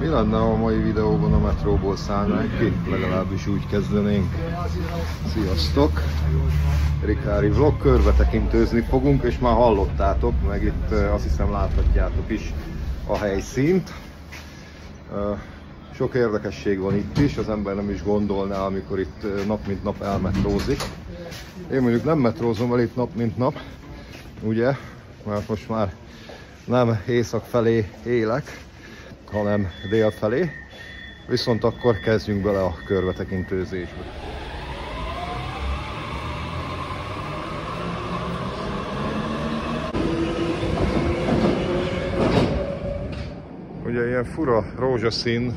Mi lenne, ha a mai videóban a metróból szállnánk ki? Legalábbis úgy kezdenénk. Sziasztok! Rikári vlog, körbetekintőzni fogunk, és már hallottátok, meg itt azt hiszem láthatjátok is a helyszínt. Sok érdekesség van itt is, az ember nem is gondolná, amikor itt nap mint nap elmetrózik. Én mondjuk nem metrózom el itt nap mint nap, ugye, mert most már nem észak felé élek, hanem dél felé. Viszont akkor kezdjünk bele a körbetekintőzésbe. Ugye ilyen fura rózsaszín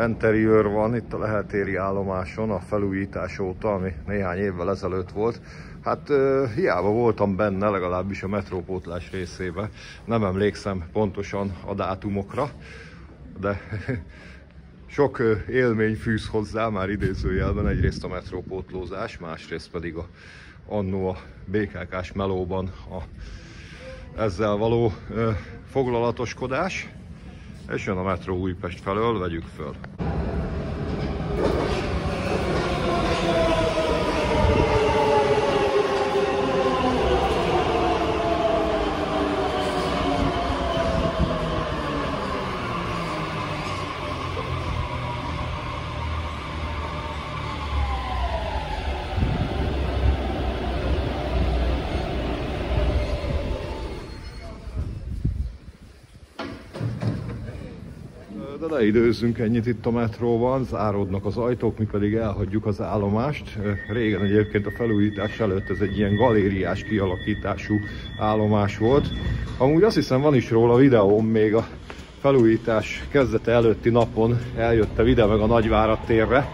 interiőr van itt a Lehel-téri állomáson a felújítás óta, ami néhány évvel ezelőtt volt. Hát hiába voltam benne, legalábbis a metrópótlás részében. Nem emlékszem pontosan a dátumokra, de sok élmény fűz hozzá, már idézőjelben, egyrészt a metrópótlózás, másrészt pedig annó a BKK-s melóban ezzel való foglalatoskodás. És jön a metró Újpest felől, vegyük föl. De ne időzzünk ennyit itt a metróban, záródnak az ajtók, mi pedig elhagyjuk az állomást. Régen egyébként a felújítás előtt ez egy ilyen galériás kialakítású állomás volt. Amúgy azt hiszem van is róla videóm, még a felújítás kezdete előtti napon eljöttem ide meg a Nagyvárad térre,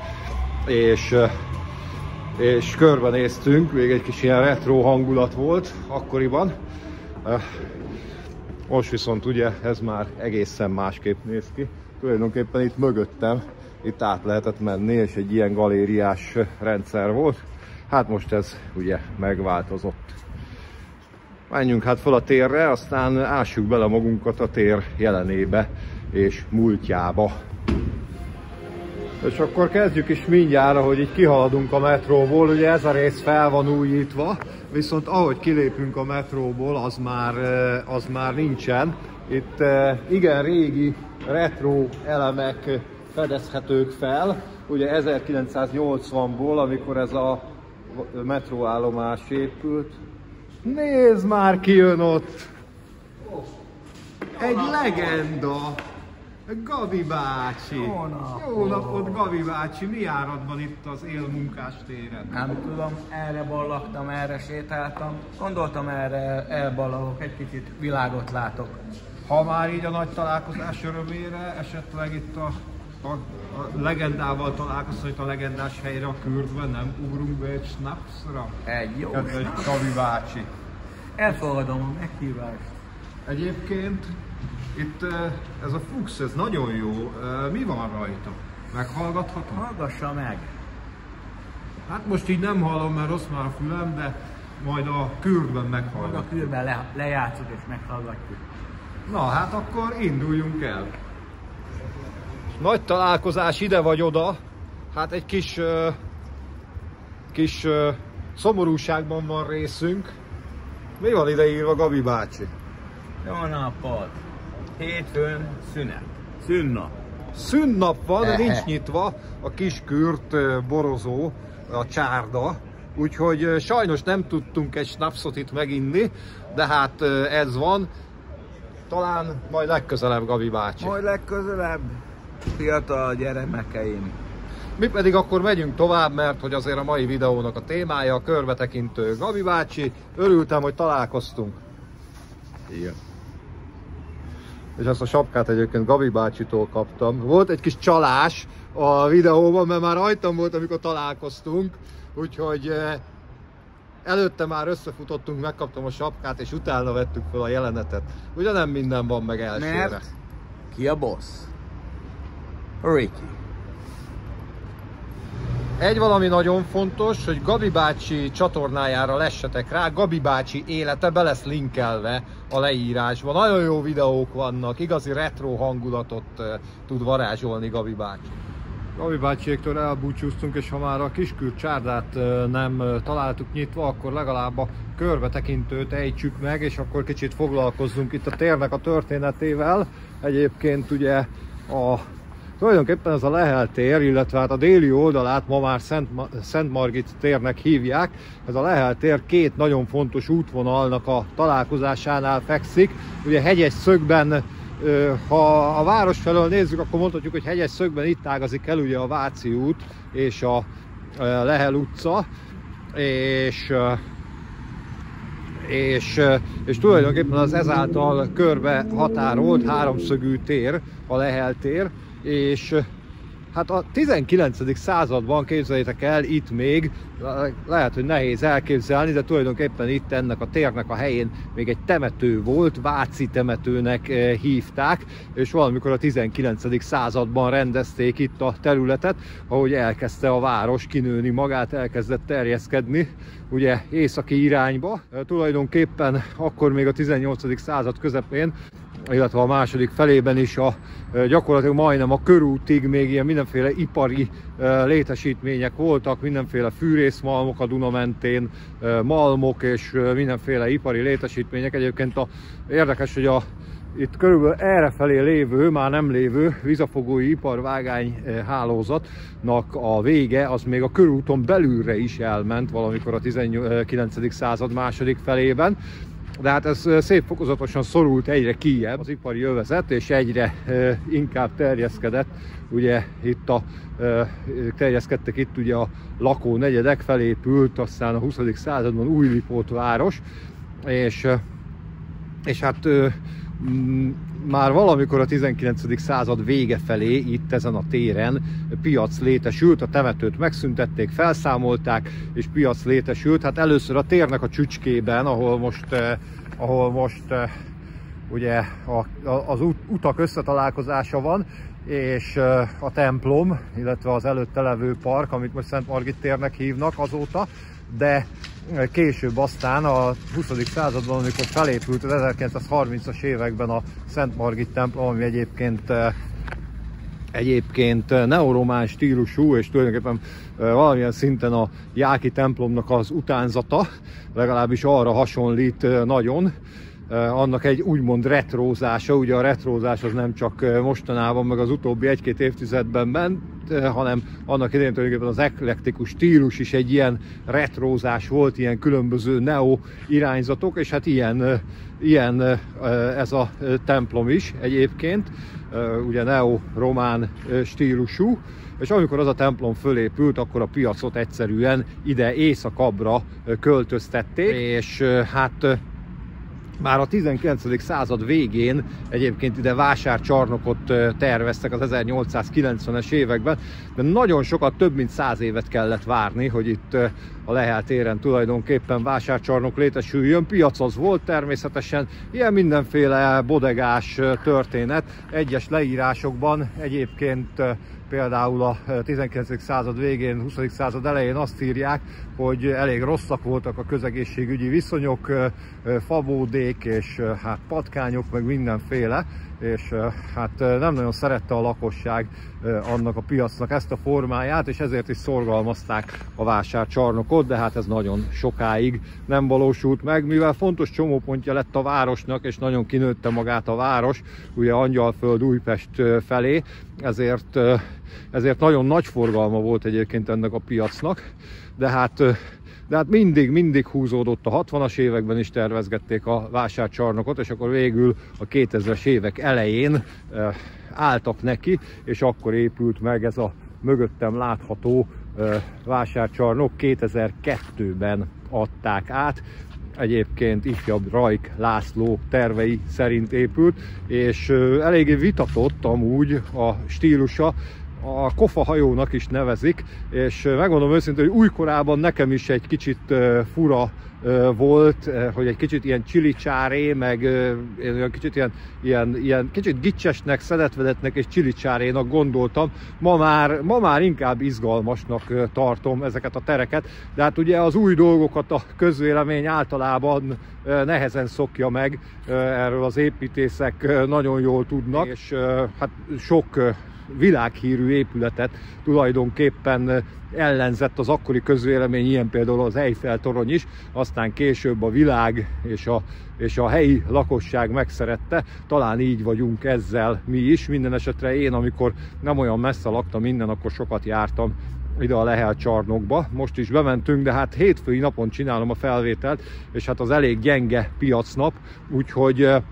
és körbenéztünk, még egy kis ilyen retro hangulat volt akkoriban. Most viszont ugye ez már egészen másképp néz ki. Tulajdonképpen itt mögöttem, itt át lehetett menni, és egy ilyen galériás rendszer volt. Hát most ez ugye megváltozott. Menjünk hát fel a térre, aztán ássuk bele magunkat a tér jelenébe és múltjába. És akkor kezdjük is mindjárt, ahogy így kihaladunk a metróból. Ugye ez a rész fel van újítva, viszont ahogy kilépünk a metróból, az már nincsen. Itt igen régi retro elemek fedezhetők fel, ugye 1980-ból, amikor ez a metróállomás épült. Nézd már, ki jön ott! Egy legenda! Gabi bácsi! Jó napot, Gabi bácsi! Mi járad van itt az élmunkás téren? Nem tudom, erre ballagtam, erre sétáltam. Gondoltam, erre elballagok, egy kicsit világot látok. Ha már így a nagy találkozás örömére, esetleg itt a legendával találkozol, itt a legendás helyre a Kürdben, nem ugrunk be egy snapsra? Egy jó Kedves Gabi bácsi! Elfogadom a meghívást. Egyébként itt ez a Fuchs, ez nagyon jó. Mi van rajta? Meghallgathatom? Hallgassa meg! Hát most így nem hallom, mert rossz már a fülem, de majd a Kürdben meghallgatom. Majd a Kürdben lejátszod és meghallgatjuk. Na hát akkor induljunk el. Nagy találkozás ide vagy oda. Hát egy kis szomorúságban van részünk. Mi van ide írva, Gabi bácsi? Jó napot! Hétfőn szünet. Szünnap. Szünnap van, de nincs nyitva a Kiskürt borozó, a csárda. Úgyhogy sajnos nem tudtunk egy snapsot itt meginni, de hát ez van. Talán majd legközelebb, Gabi bácsi. Majd legközelebb, fiatal gyermekeim. Mi pedig akkor megyünk tovább, mert hogy azért a mai videónak a témája a körbetekintő. Gabi bácsi, örültem, hogy találkoztunk. Igen. És ezt a sapkát egyébként Gabi bácsitól kaptam. Volt egy kis csalás a videóban, mert már rajtam volt, amikor találkoztunk. Úgyhogy előtte már összefutottunk, megkaptam a sapkát, és utána vettük fel a jelenetet. Ugye nem minden van meg elsőre. Mert ki a boss? Ricky. Egy valami nagyon fontos, hogy Gabi bácsi csatornájára lessetek rá, Gabi bácsi élete be lesz linkelve a leírásban. Nagyon jó videók vannak, igazi retro hangulatot tud varázsolni Gabi bácsi. Gabi bácsiéktől elbúcsúztunk, és ha már a Kiskür csárdát nem találtuk nyitva, akkor legalább a körbetekintőt ejtsük meg, és akkor kicsit foglalkozzunk itt a térnek a történetével. Egyébként ugye tulajdonképpen ez a Lehel tér, illetve hát a déli oldalát ma már Szent Margit térnek hívják. Ez a Lehel tér két nagyon fontos útvonalnak a találkozásánál fekszik. Ugye hegyes szögben, ha a város felől nézzük, akkor mondhatjuk, hogy hegyes szögben itt ágazik el ugye a Váci út és a Lehel utca, és tulajdonképpen az ezáltal körbe határolt háromszögű tér, a Lehel tér, és hát a 19. században képzeljétek el, itt még lehet, hogy nehéz elképzelni, de tulajdonképpen itt ennek a térnek a helyén még egy temető volt, Váci temetőnek hívták, és valamikor a 19. században rendezték itt a területet, ahogy elkezdte a város kinőni magát, elkezdett terjeszkedni ugye északi irányba. Tulajdonképpen akkor még a 18. század közepén, illetve a második felében is gyakorlatilag majdnem a körútig még ilyen mindenféle ipari létesítmények voltak, mindenféle fűrészmalmok a Duna mentén, malmok és mindenféle ipari létesítmények. Egyébként érdekes, hogy itt körülbelül errefelé lévő, már nem lévő vízafogói iparvágány hálózatnak a vége, az még a körúton belülre is elment valamikor a 19. század második felében. De hát ez szép fokozatosan szorult egyre kijjebb az ipari övezet, és egyre inkább terjeszkedett, ugye terjeszkedtek itt ugye a lakónegyedek, felépült aztán a 20. században Újlipót város, és hát már valamikor a 19. század vége felé itt ezen a téren piac létesült, a temetőt megszüntették, felszámolták, és piac létesült. Hát először a térnek a csücskében, ahol most ugye az utak összetalálkozása van, és a templom, illetve az előtte levő park, amit most Szent Margit térnek hívnak azóta, de később aztán a 20. században, amikor felépült az 1930-as években a Szent Margit templom, ami egyébként neoromán stílusú, és tulajdonképpen valamilyen szinten a Jáki templomnak az utánzata, legalábbis arra hasonlít nagyon. Annak egy úgymond retrózása, ugye a retrózás az nem csak mostanában, meg az utóbbi egy-két évtizedben ment, hanem annak idején tulajdonképpen az eklektikus stílus is egy ilyen retrózás volt, ilyen különböző neo irányzatok, és hát ilyen ez a templom is egyébként, ugye neo-román stílusú, és amikor az a templom fölépült, akkor a piacot egyszerűen ide északabbra költöztették, és hát már a 19. század végén egyébként ide vásárcsarnokot terveztek az 1890-es években, de nagyon sokat, több mint 100 évet kellett várni, hogy itt a Lehel téren tulajdonképpen vásárcsarnok létesüljön. Piac az volt természetesen, ilyen mindenféle bodegás történet. Egyes leírásokban egyébként például a 19. század végén, 20. század elején azt írják, hogy elég rosszak voltak a közegészségügyi viszonyok, fabódék és hát patkányok, meg mindenféle, és hát nem nagyon szerette a lakosság annak a piacnak ezt a formáját, és ezért is szorgalmazták a vásárcsarnokot, de hát ez nagyon sokáig nem valósult meg, mivel fontos csomópontja lett a városnak, és nagyon kinőtte magát a város, ugye Angyalföld, Újpest felé, ezért nagyon nagy forgalma volt egyébként ennek a piacnak, de hát mindig húzódott. A 60-as években is tervezgették a vásárcsarnokot, és akkor végül a 2000-es évek elején álltak neki, és akkor épült meg ez a mögöttem látható vásárcsarnok. 2002-ben adták át, egyébként ifjabb Rajk László tervei szerint épült, és eléggé vitatott amúgy a stílusa, a kofahajónak is nevezik, és megmondom őszintén, hogy újkorában nekem is egy kicsit fura volt, hogy egy kicsit ilyen csilicsáré, meg kicsit ilyen kicsit gicsesnek, szedetvedetnek és csilicsárénak gondoltam. Ma már inkább izgalmasnak tartom ezeket a tereket, de hát ugye az új dolgokat a közvélemény általában nehezen szokja meg, erről az építészek nagyon jól tudnak, és hát sok világhírű épületet tulajdonképpen ellenzett az akkori közvélemény, ilyen például az Eiffel-torony is, aztán később a világ és a helyi lakosság megszerette. Talán így vagyunk ezzel mi is. Minden esetre én, amikor nem olyan messze laktam innen, akkor sokat jártam ide a Lehel csarnokba. Most is bementünk, de hát hétfői napon csinálom a felvételt, és hát az elég gyenge piacnap,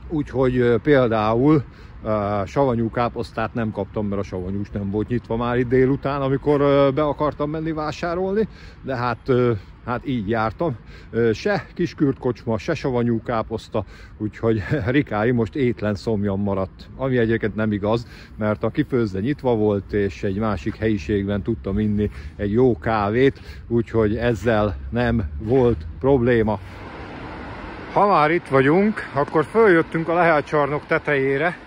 úgyhogy például savanyú káposztát nem kaptam, mert a savanyús nem volt nyitva már itt délután, amikor be akartam menni vásárolni, de hát így jártam. Se kiskürt kocsma, se savanyú káposzta, úgyhogy Rikály most étlen szomjan maradt. Ami egyébként nem igaz, mert a kifőzde nyitva volt, és egy másik helyiségben tudtam inni egy jó kávét, úgyhogy ezzel nem volt probléma. Ha már itt vagyunk, akkor följöttünk a Lehel csarnok tetejére.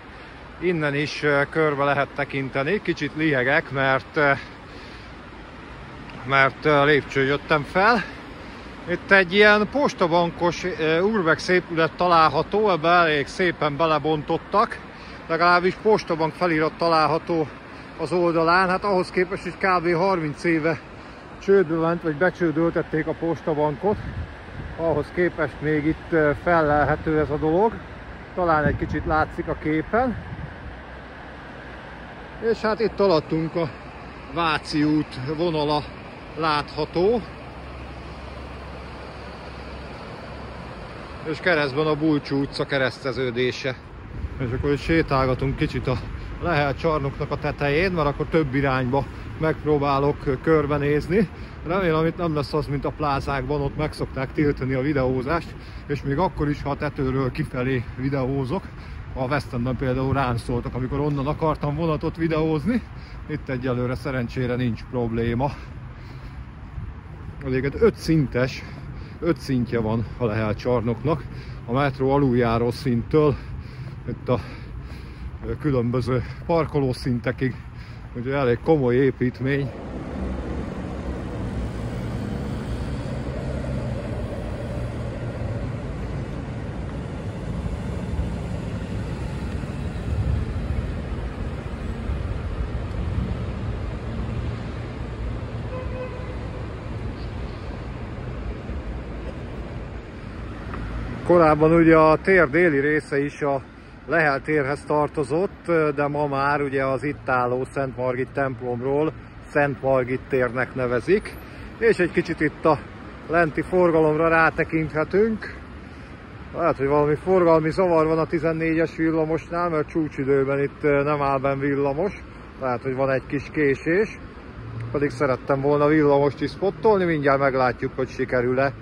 Innen is körbe lehet tekinteni. Kicsit lihegek, mert lépcsőn jöttem fel. Itt egy ilyen postabankos urbex épület található, ebbe elég szépen belebontottak. Legalábbis postabank felirat található az oldalán. Hát ahhoz képest, hogy kb. 30 éve csődbe ment, vagy becsődöltették a postabankot. Ahhoz képest még itt fellelhető ez a dolog. Talán egy kicsit látszik a képen. És hát itt alattunk a Váci út vonala látható. És keresztben a Bulcsú utca kereszteződése. És akkor sétálgatunk kicsit a Lehel csarnoknak a tetején, mert akkor több irányba megpróbálok körbenézni. Remélem, itt nem lesz az, mint a plázákban, ott meg szokták tiltani a videózást, és még akkor is, ha a tetőről kifelé videózok. A West Endben például rám szóltak, amikor onnan akartam vonatot videózni. Itt egyelőre szerencsére nincs probléma. Elég 5 szintje van a Lehel csarnoknak. A metró aluljáró szinttől itt a különböző parkolószintekig. Ugye elég komoly építmény. Korábban ugye a tér déli része is a Lehel térhez tartozott, de ma már ugye az itt álló Szent Margit templomról Szent Margit térnek nevezik. És egy kicsit itt a lenti forgalomra rátekinthetünk. Lehet, hogy valami forgalmi zavar van a 14-es villamosnál, mert csúcsidőben itt nem áll benn villamos. Lehet, hogy van egy kis késés. Pedig szerettem volna villamost is spottolni, mindjárt meglátjuk, hogy sikerül-e.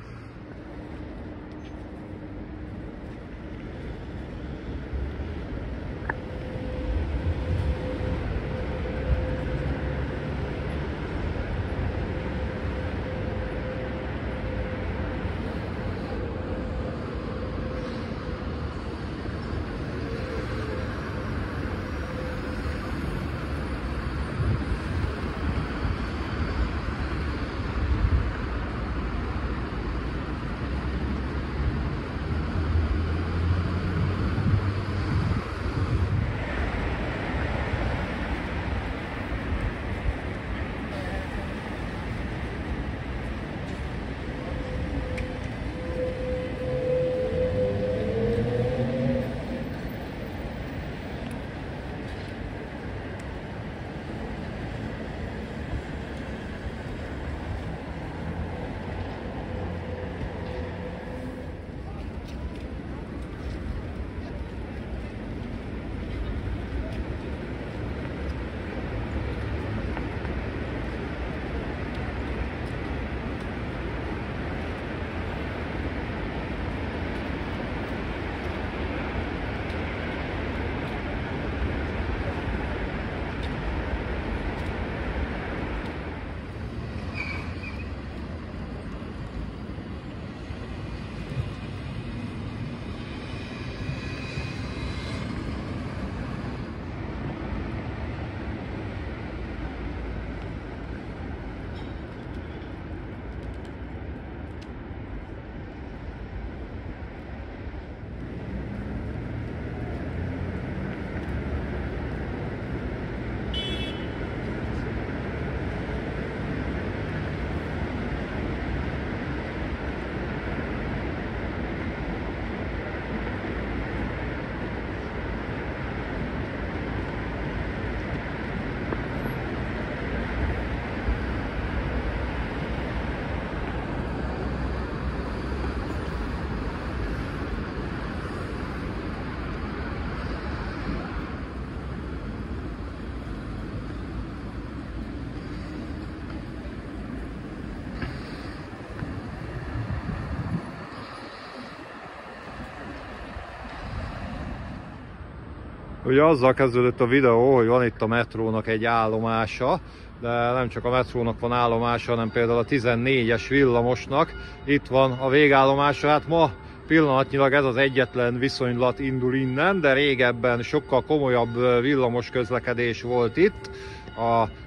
Ugye azzal kezdődött a videó, hogy van itt a metrónak egy állomása, de nem csak a metrónak van állomása, hanem például a 14-es villamosnak itt van a végállomása. Hát ma pillanatnyilag ez az egyetlen viszonylat indul innen, de régebben sokkal komolyabb villamos közlekedés volt itt.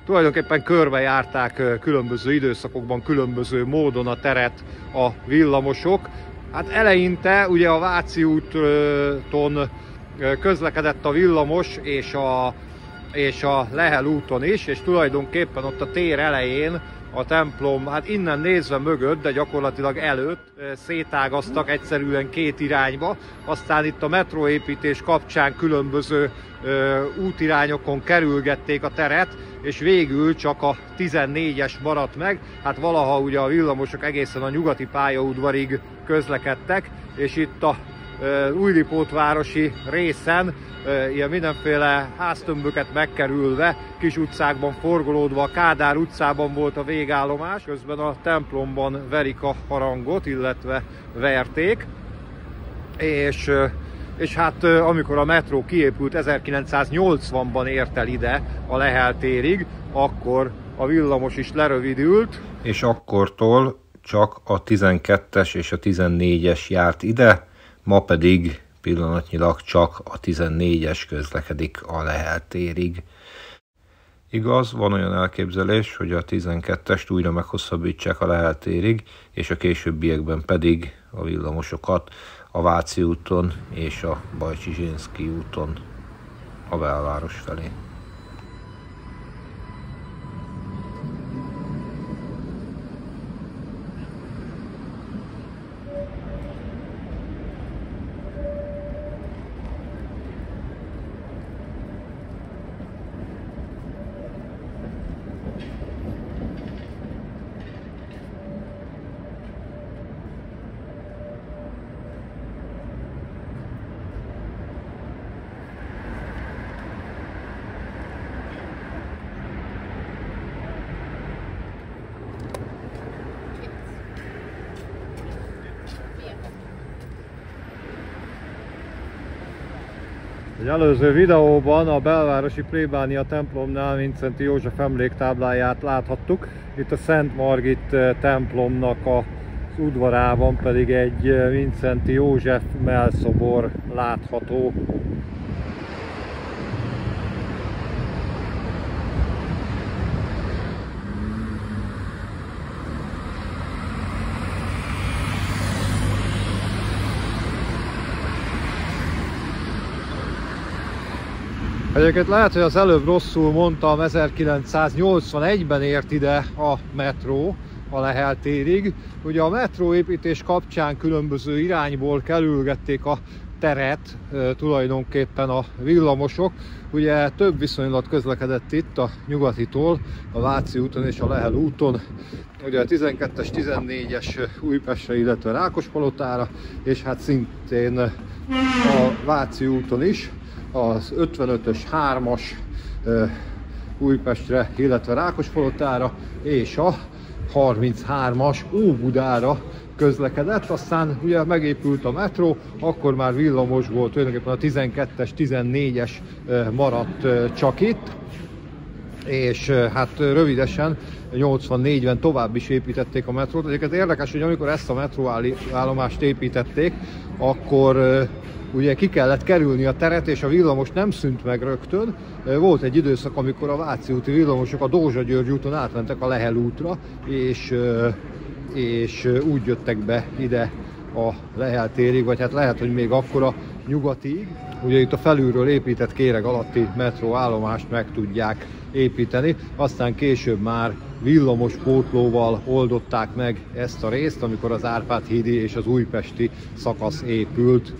Tulajdonképpen körbejárták különböző időszakokban, különböző módon a teret a villamosok. Hát eleinte ugye a Váci úton közlekedett a villamos és a Lehel úton is, és tulajdonképpen ott a tér elején a templom, hát innen nézve mögött, de gyakorlatilag előtt szétágaztak egyszerűen két irányba, aztán itt a metróépítés kapcsán különböző útirányokon kerülgették a teret, és végül csak a 14-es maradt meg. Hát valaha ugye a villamosok egészen a nyugati pályaudvarig közlekedtek, és itt a újlipótvárosi részen ilyen mindenféle háztömböket megkerülve, kis utcákban forgolódva, a Kádár utcában volt a végállomás, közben a templomban verik a harangot, illetve verték, és hát amikor a metró kiépült 1980-ban ért el ide a Lehel térig, akkor a villamos is lerövidült, és akkortól csak a 12-es és a 14-es járt ide, ma pedig pillanatnyilag csak a 14-es közlekedik a Lehel térig. Igaz, van olyan elképzelés, hogy a 12-est újra meghosszabbítsák a Lehel térig, és a későbbiekben pedig a villamosokat a Váci úton és a Bajcsy-Zsinszky úton a belváros felé. Egy előző videóban a belvárosi plébánia templomnál Vincenti József emléktábláját láthattuk. Itt a Szent Margit templomnak az udvarában pedig egy Vincenti József mellszobor látható. Egyébként lehet, hogy az előbb rosszul mondtam, 1981-ben ért ide a metró a Lehel térig. Ugye a metróépítés kapcsán különböző irányból kerülgették a teret tulajdonképpen a villamosok. Ugye több viszonylat közlekedett itt a nyugatitól, a Váci úton és a Lehel úton. Ugye a 12-es, 14-es Újpestre, illetve Rákospalotára, és hát szintén a Váci úton is. Az 55-ös 3-as Újpestre, illetve Rákospalotára, és a 33-as Óbudára közlekedett. Aztán ugye megépült a metró, akkor már villamos volt, tulajdonképpen a 12-es, 14-es maradt csak itt, és hát rövidesen 84-ben tovább is építették a metrót. Egyébként érdekes, hogy amikor ezt a metróállomást építették, akkor ugye ki kellett kerülni a teret, és a villamos nem szűnt meg rögtön. Volt egy időszak, amikor a Váci úti villamosok a Dózsa-György úton átmentek a Lehel útra, és úgy jöttek be ide a Lehel térig, vagy hát lehet, hogy még akkor a nyugatig. Ugye itt a felülről épített kéreg alatti metróállomást meg tudják építeni, aztán később már villamos pótlóval oldották meg ezt a részt, amikor az Árpád-hídi és az újpesti szakasz épült.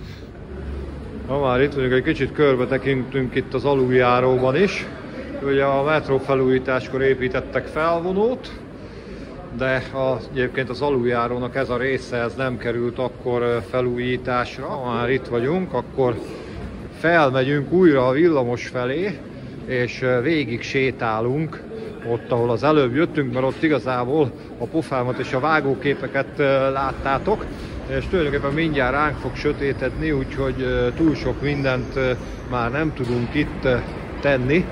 Ha már itt vagyunk, egy kicsit körbe tekintünk itt az aluljáróban is. Ugye a metró felújításkor építettek felvonót, de egyébként az aluljárónak ez a része ez nem került akkor felújításra. Ha már itt vagyunk, akkor felmegyünk újra a villamos felé, és végig sétálunk ott, ahol az előbb jöttünk, mert ott igazából a pofámat és a vágóképeket láttátok. és tulajdonképpen mindjárt ránk fog sötétedni, úgyhogy túl sok mindent már nem tudunk itt tenni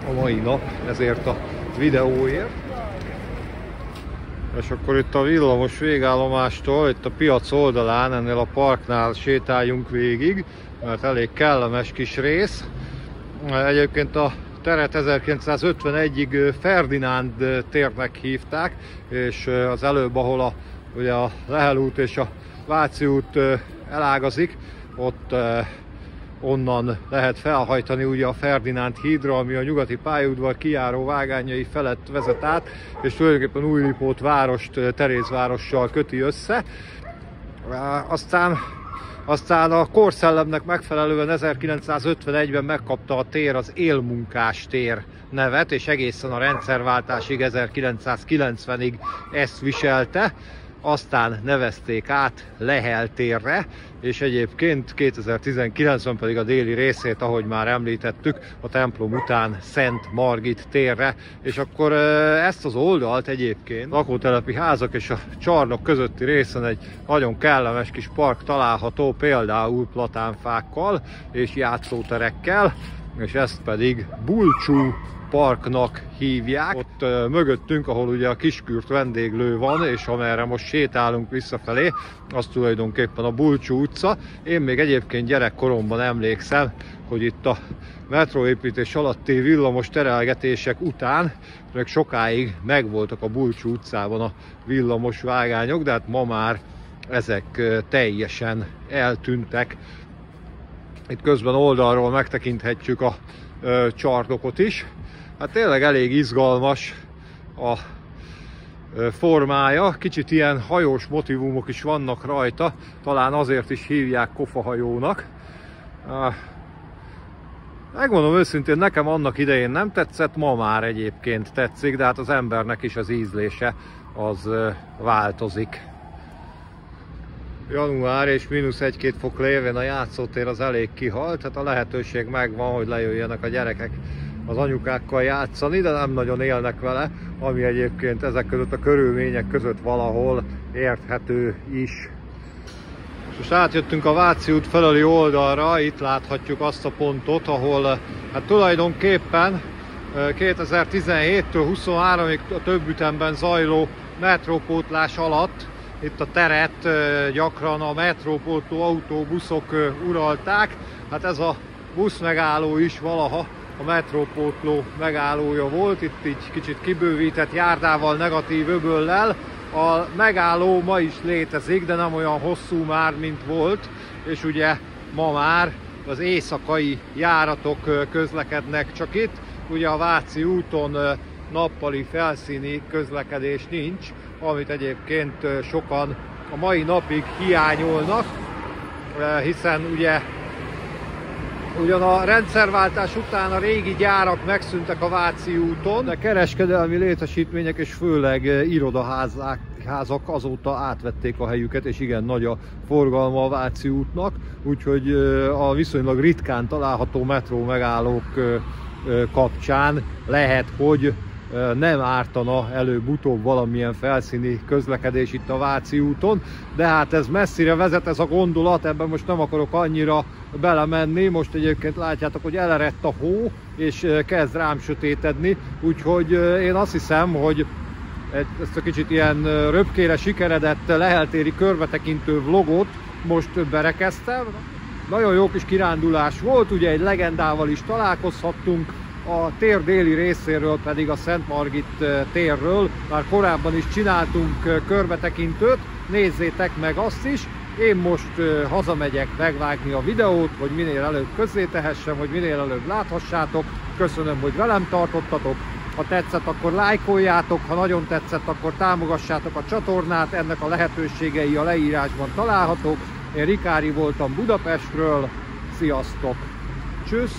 a mai nap ezért a videóért. És akkor itt a villamos végállomástól, itt a piac oldalán, ennél a parknál sétáljunk végig, mert elég kellemes kis rész. Egyébként a teret 1951-ig Ferdinánd térnek hívták, és az előbb, ahol ugye a Lehel út és a Váci út elágazik, ott onnan lehet felhajtani ugye a Ferdinánd hídra, ami a nyugati pályaudvar kijáró vágányai felett vezet át, és tulajdonképpen Újlipót várost Terézvárossal köti össze. Aztán a korszellemnek megfelelően 1951-ben megkapta a tér az élmunkás tér nevet, és egészen a rendszerváltásig 1990-ig ezt viselte. Aztán nevezték át Lehel térre, és egyébként 2019-ben pedig a déli részét, ahogy már említettük, a templom után Szent Margit térre, és akkor ezt az oldalt egyébként lakótelepi házak és a csarnok közötti részen egy nagyon kellemes kis park található, például platánfákkal és játszóterekkel, és ezt pedig Bulcsú parknak hívják. Ott mögöttünk, ahol ugye a Kiskürt vendéglő van, és amerre most sétálunk visszafelé, az tulajdonképpen a Bulcsú utca. Én még egyébként gyerekkoromban emlékszem, hogy itt a metróépítés alatti villamos terelgetések után még sokáig megvoltak a Bulcsú utcában a villamos vágányok, de hát ma már ezek teljesen eltűntek. Itt közben oldalról megtekinthetjük a csarnokot is. Hát tényleg elég izgalmas a formája, kicsit ilyen hajós motivumok is vannak rajta, talán azért is hívják kofahajónak. Megmondom őszintén, nekem annak idején nem tetszett, ma már egyébként tetszik, de hát az embernek is az ízlése az változik. Január és -1-2 fok lévén a játszótér az elég kihalt, tehát a lehetőség megvan, hogy lejöjjenek a gyerekek az anyukákkal játszani, de nem nagyon élnek vele, ami egyébként ezek között a körülmények között valahol érthető is. Most átjöttünk a Váci út felüli oldalra, itt láthatjuk azt a pontot, ahol hát tulajdonképpen 2017-től 23-ig a több ütemben zajló metrópótlás alatt itt a teret gyakran a metrópótló autóbuszok uralták. Hát ez a buszmegálló is valaha a metrópótló megállója volt, itt így kicsit kibővített járdával, negatív öböllel. A megálló ma is létezik, de nem olyan hosszú már, mint volt, és ugye ma már az éjszakai járatok közlekednek csak itt. Ugye a Váci úton nappali felszíni közlekedés nincs, amit egyébként sokan a mai napig hiányolnak, hiszen ugye ugyan a rendszerváltás után a régi gyárak megszűntek a Váci úton, de kereskedelmi létesítmények és főleg irodaházak azóta átvették a helyüket, és igen nagy a forgalma a Váci útnak, úgyhogy a viszonylag ritkán található metró megállók kapcsán lehet, hogy nem ártana előbb-utóbb valamilyen felszíni közlekedés itt a Váci úton, de hát ez messzire vezet ez a gondolat, ebben most nem akarok annyira belemenni. Most egyébként látjátok, hogy elerett a hó, és kezd rám sötétedni, úgyhogy én azt hiszem, hogy ezt a kicsit ilyen röpkére sikeredett leheltéri körbetekintő vlogot most berekeztem. Nagyon jó kis kirándulás volt, ugye egy legendával is találkozhattunk, a tér déli részéről pedig a Szent Margit térről már korábban is csináltunk körbetekintőt, nézzétek meg azt is. Én most hazamegyek megvágni a videót, hogy minél előbb közzétehessem, hogy minél előbb láthassátok. Köszönöm, hogy velem tartottatok. Ha tetszett, akkor lájkoljátok, ha nagyon tetszett, akkor támogassátok a csatornát, ennek a lehetőségei a leírásban találhatók. Én Rikári voltam Budapestről, sziasztok! Tschüss!